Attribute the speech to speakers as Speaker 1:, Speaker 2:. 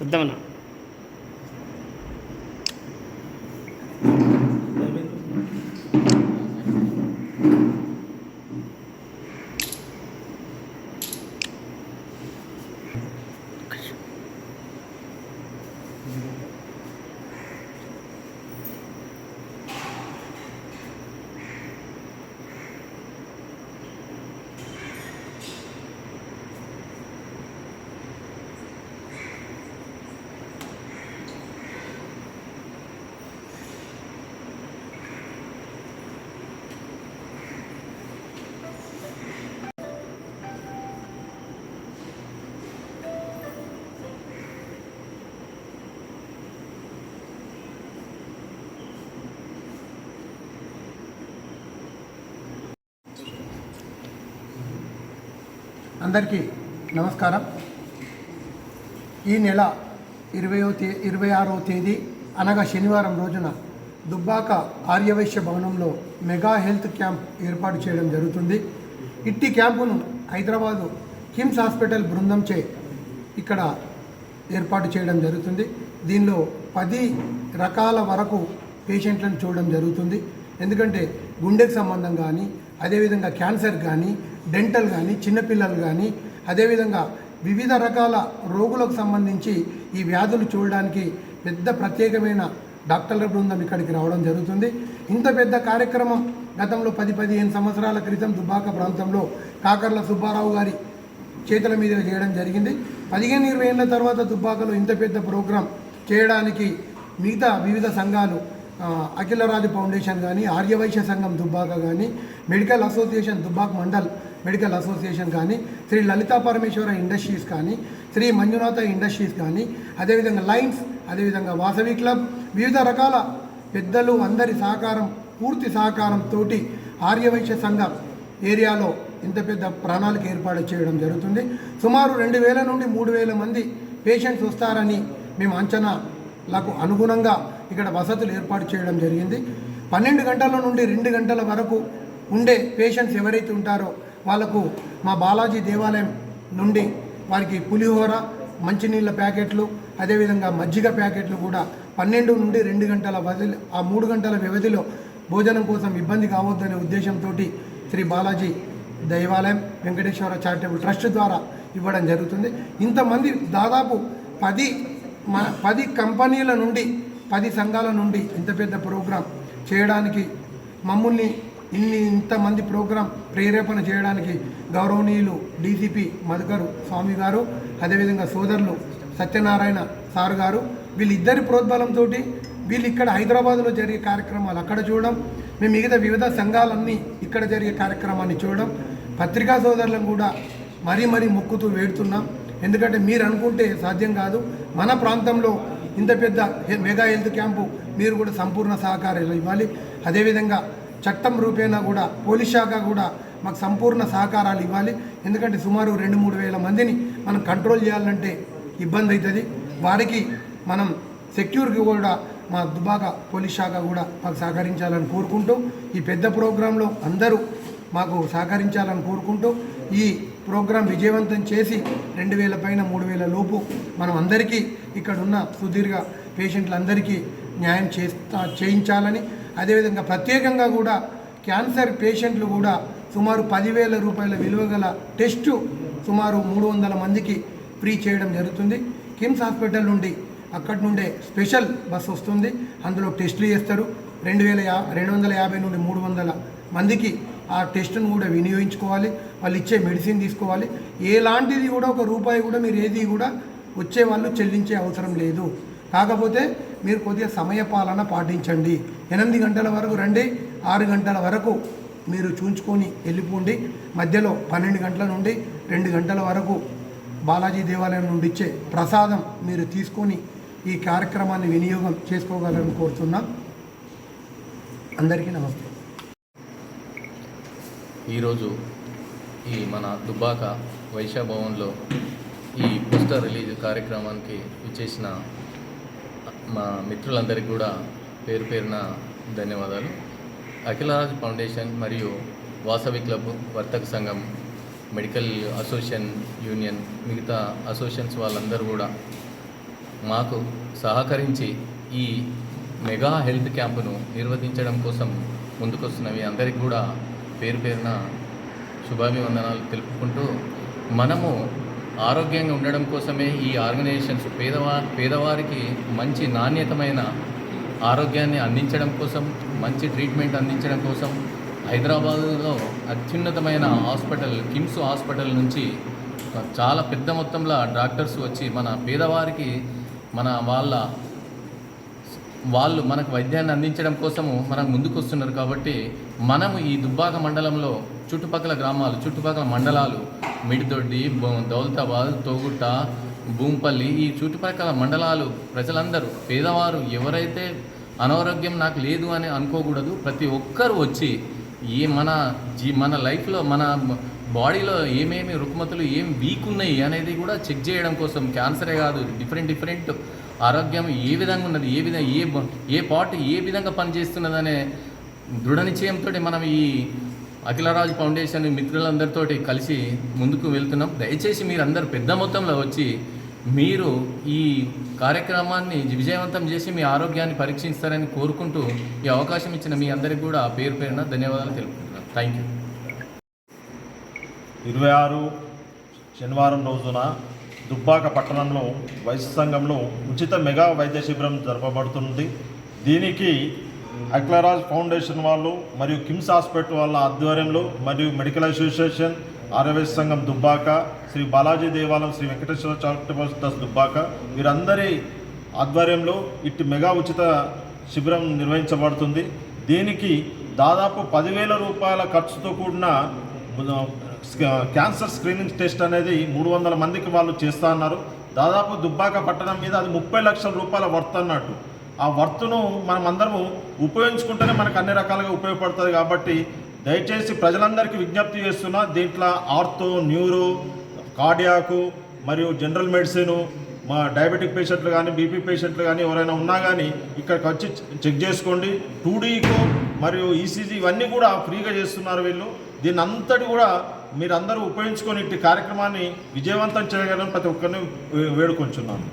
Speaker 1: వద్దామన్నా.
Speaker 2: అందరికీ నమస్కారం. ఈ నెల 26వ తేదీ అనగా శనివారం రోజున దుబ్బాక ఆర్యవైశ్య భవనంలో మెగా హెల్త్ క్యాంప్ ఏర్పాటు చేయడం జరుగుతుంది. ఇట్టి క్యాంపును హైదరాబాదు కిమ్స్ హాస్పిటల్ బృందంచే ఇక్కడ ఏర్పాటు చేయడం జరుగుతుంది. దీనిలో 10 రకాల వరకు పేషెంట్లను చూడడం జరుగుతుంది. ఎందుకంటే గుండెకు సంబంధం కానీ, అదేవిధంగా క్యాన్సర్ కానీ, డెంటల్ కానీ, చిన్నపిల్లలు కానీ, అదేవిధంగా వివిధ రకాల రోగులకు సంబంధించి ఈ వ్యాధులు చూడడానికి పెద్ద ప్రత్యేకమైన డాక్టర్ల బృందం ఇక్కడికి రావడం జరుగుతుంది. ఇంత పెద్ద కార్యక్రమం గతంలో 10-15 సంవత్సరాల క్రితం దుబ్బాక ప్రాంతంలో కాకర్ల సుబ్బారావు గారి చేతుల మీద చేయడం జరిగింది. 15-20 ఏళ్ళ తర్వాత దుబ్బాకలో ఇంత పెద్ద ప్రోగ్రాం చేయడానికి మిగతా వివిధ సంఘాలు, అఖిలరాజు ఫౌండేషన్ కానీ, ఆర్యవైశ్య సంఘం దుబ్బాక కానీ, medical association Dubbaka mandal medical association కానీ, శ్రీ లలితా పరమేశ్వర ఇండస్ట్రీస్ కానీ, శ్రీ మంజునాథ ఇండస్ట్రీస్ కానీ, అదేవిధంగా లైన్స్, అదేవిధంగా వాసవి క్లబ్, వివిధ రకాల పెద్దలు అందరి సహకారం, పూర్తి సహకారంతో ఆర్యవైశ్య సంఘం ఏరియాలో ఇంత పెద్ద ప్రణాళిక ఏర్పాటు చేయడం జరుగుతుంది. సుమారు 2000 నుండి 3000 మంది పేషెంట్స్ వస్తారని మేము అంచనాలకు అనుగుణంగా ఇక్కడ వసతులు ఏర్పాటు చేయడం జరిగింది. 12 గంటల నుండి 2 గంటల వరకు ఉండే పేషెంట్స్ ఎవరైతే ఉంటారో వాళ్ళకు మా బాలాజీ దేవాలయం నుండి వారికి పులిహోర, మంచినీళ్ళ ప్యాకెట్లు, అదేవిధంగా మజ్జిగ ప్యాకెట్లు కూడా 12 నుండి 2 గంటల ఆ 3 గంటల వ్యవధిలో భోజనం కోసం ఇబ్బంది కావద్దనే ఉద్దేశంతో శ్రీ బాలాజీ దేవాలయం వెంకటేశ్వర చారిటబుల్ ట్రస్ట్ ద్వారా ఇవ్వడం జరుగుతుంది. ఇంతమంది దాదాపు 10 కంపెనీల నుండి, 10 సంఘాల నుండి ఇంత పెద్ద ప్రోగ్రాం చేయడానికి మమ్మల్ని ఇంతమంది ప్రోగ్రాం ప్రేరేపణ చేయడానికి గౌరవనీయులు డీసీపీ మధుకర్ స్వామి గారు, అదేవిధంగా సోదరులు సత్యనారాయణ సార్ గారు, వీళ్ళిద్దరి ప్రోద్బలంతో వీళ్ళు ఇక్కడ హైదరాబాద్లో జరిగే కార్యక్రమాలు అక్కడ చూడడం, మేము మిగతా వివిధ సంఘాలన్నీ ఇక్కడ జరిగే కార్యక్రమాన్ని చూడడం, పత్రికా సోదరులను కూడా మరీ మొక్కుతూ వేడుతున్నాం. ఎందుకంటే మీరు అనుకుంటే సాధ్యం కాదు. మన ప్రాంతంలో ఇంత పెద్ద మెగా హెల్త్ క్యాంపు మీరు కూడా సంపూర్ణ సహకారాలు ఇవ్వాలి. అదేవిధంగా చట్టం రూపేణా కూడా పోలీస్ శాఖ కూడా మాకు సంపూర్ణ సహకారాలు ఇవ్వాలి. ఎందుకంటే సుమారు 2-3 వేల మందిని మనం కంట్రోల్ చేయాలంటే ఇబ్బంది అవుతుంది. వారికి మనం సెక్యూర్కి కూడా మా దుబ్బాక పోలీస్ శాఖ కూడా మాకు సహకరించాలని కోరుకుంటూ, ఈ పెద్ద ప్రోగ్రాంలో అందరూ మాకు సహకరించాలని కోరుకుంటూ, ఈ ప్రోగ్రాం విజయవంతం చేసి 2000 పైన 3000 లోపు మనం అందరికీ ఇక్కడ ఉన్న సుదీర్ఘ పేషెంట్లందరికీ న్యాయం చేయించాలని, అదేవిధంగా ప్రత్యేకంగా కూడా క్యాన్సర్ పేషెంట్లు కూడా సుమారు 10,000 రూపాయల విలువ గల టెస్టు సుమారు 300 మందికి ఫ్రీ చేయడం జరుగుతుంది. కిమ్స్ హాస్పిటల్ నుండి అక్కడి నుండే స్పెషల్ బస్సు వస్తుంది. అందులో టెస్టులు చేస్తారు. 250 నుండి 300 మందికి ఆ టెస్టును కూడా వినియోగించుకోవాలి. వాళ్ళు ఇచ్చే మెడిసిన్ తీసుకోవాలి. ఎలాంటిది కూడా ఒక రూపాయి కూడా మీరు ఏది కూడా వచ్చే వాళ్ళు చెల్లించే అవసరం లేదు. కాకపోతే మీరు కొద్దిగా సమయపాలన పాటించండి. 8 గంటల వరకు రండి, 6 గంటల వరకు మీరు చూంచుకొని వెళ్ళిపోండి. మధ్యలో 12 గంటల నుండి 2 గంటల వరకు బాలాజీ దేవాలయం నుండి ఇచ్చే ప్రసాదం మీరు తీసుకొని ఈ కార్యక్రమాన్ని వినియోగం చేసుకోగలని కోరుతున్నాం. అందరికీ నమస్తే.
Speaker 3: ఈరోజు ఈ మన దుబ్బాక వైశ్య భవన్లో ఈ పోస్టర్ రిలీజ్ కార్యక్రమానికి విచ్చేసిన మా మిత్రులందరికీ కూడా పేరు పేరున ధన్యవాదాలు. అఖిలరాజ్ ఫౌండేషన్ మరియు వాసవి క్లబ్, వర్తక సంఘం, మెడికల్ అసోసియేషన్ యూనియన్, మిగతా అసోసియేషన్స్ వాళ్ళందరూ కూడా మాకు సహకరించి ఈ మెగా హెల్త్ క్యాంపును నిర్వహించడం కోసం ముందుకొస్తున్నవి అందరికీ కూడా పేరు పేరున శుభాభివందనాలు తెలుపుకుంటూ, మనము ఆరోగ్యంగా ఉండడం కోసమే ఈ ఆర్గనైజేషన్స్ పేదవారికి మంచి నాణ్యతమైన ఆరోగ్యాన్ని అందించడం కోసం, మంచి ట్రీట్మెంట్ అందించడం కోసం హైదరాబాదులో అత్యున్నతమైన హాస్పిటల్ కిమ్స్ హాస్పిటల్ నుంచి చాలా పెద్ద మొత్తంలో డాక్టర్స్ వచ్చి మన పేదవారికి వాళ్ళు మనకు వైద్యాన్ని అందించడం కోసము మనకు ముందుకు వస్తున్నారు. కాబట్టి మనము ఈ దుబ్బాక మండలంలో చుట్టుపక్కల గ్రామాలు, చుట్టుపక్కల మండలాలు, మిడిదొడ్డి, దౌలతాబాద్, తోగుట్ట, భూంపల్లి, ఈ చుట్టుపక్కల మండలాలు ప్రజలందరూ పేదవారు ఎవరైతే అనారోగ్యం నాకు లేదు అని అనుకోకూడదు, ప్రతి ఒక్కరు వచ్చి మన లైఫ్లో మన బాడీలో ఏమేమి రుగ్మతులు ఏం వీక్ ఉన్నాయి అనేది కూడా చెక్ చేయడం కోసం, క్యాన్సరే కాదు డిఫరెంట్ ఆరోగ్యం ఏ విధంగా ఉన్నది, ఏ పార్ట్ ఏ విధంగా పనిచేస్తున్నదనే దృఢ నిశ్చయంతో మనం ఈ అఖిలరాజు ఫౌండేషన్ మిత్రులందరితో కలిసి ముందుకు వెళ్తున్నాం. దయచేసి మీరందరూ పెద్ద మొత్తంలో వచ్చి మీరు ఈ కార్యక్రమాన్ని విజయవంతం చేసి మీ ఆరోగ్యాన్ని పరీక్షిస్తారని కోరుకుంటూ ఈ అవకాశం ఇచ్చిన మీ అందరికీ కూడా పేరు పేరున ధన్యవాదాలు తెలుపుకుంటున్నాను. Thank you.
Speaker 1: 26 శనివారం రోజున దుబ్బాక పట్టణంలో వైశ్య సంఘంలో ఉచిత మెగా వైద్య శిబిరం జరపబడుతుంది. దీనికి అఖిలరాజ్ ఫౌండేషన్ వాళ్ళు మరియు కిమ్స్ హాస్పిటల్ వాళ్ళ ఆధ్వర్యంలో మరియు మెడికల్ అసోసియేషన్, ఆర్యవైశ్య సంఘం దుబ్బాక, శ్రీ బాలాజీ దేవాలయం, శ్రీ వెంకటేశ్వర చారిటబుల్ ట్రస్ట్ దుబ్బాక వీరందరి ఆధ్వర్యంలో ఇట్టి మెగా ఉచిత శిబిరం నిర్వహించబడుతుంది. దీనికి దాదాపు 10,000 రూపాయల ఖర్చుతో కూడిన క్యాన్సర్ స్క్రీనింగ్ టెస్ట్ అనేది 300 మందికి వాళ్ళు చేస్తా అన్నారు. దాదాపు దుబ్బాక పట్టణం మీద అది 30 లక్షల రూపాయల వర్త్ అన్నట్టు. ఆ వర్త్ను మనం అందరము ఉపయోగించుకుంటేనే మనకు అన్ని రకాలుగా ఉపయోగపడుతుంది. కాబట్టి దయచేసి ప్రజలందరికీ విజ్ఞప్తి చేస్తున్నా, దీంట్లో ఆర్థో, న్యూరో, కార్డియాకు మరియు జనరల్ మెడిసిన్, మా డయాబెటిక్ పేషెంట్లు కానీ, బీపీ పేషెంట్లు కానీ ఎవరైనా ఉన్నా కానీ ఇక్కడికి వచ్చి చెక్ చేసుకోండి. 2Dకు మరియు ఈసీజీ ఇవన్నీ కూడా ఫ్రీగా చేస్తున్నారు వీళ్ళు. దీన్ని అంతటి కూడా మీరందరూ ఉపయోగించుకొని ఇట్టి కార్యక్రమాన్ని విజయవంతం చేయగలని ప్రతి ఒక్కరిని వేడుకొంచున్నాను.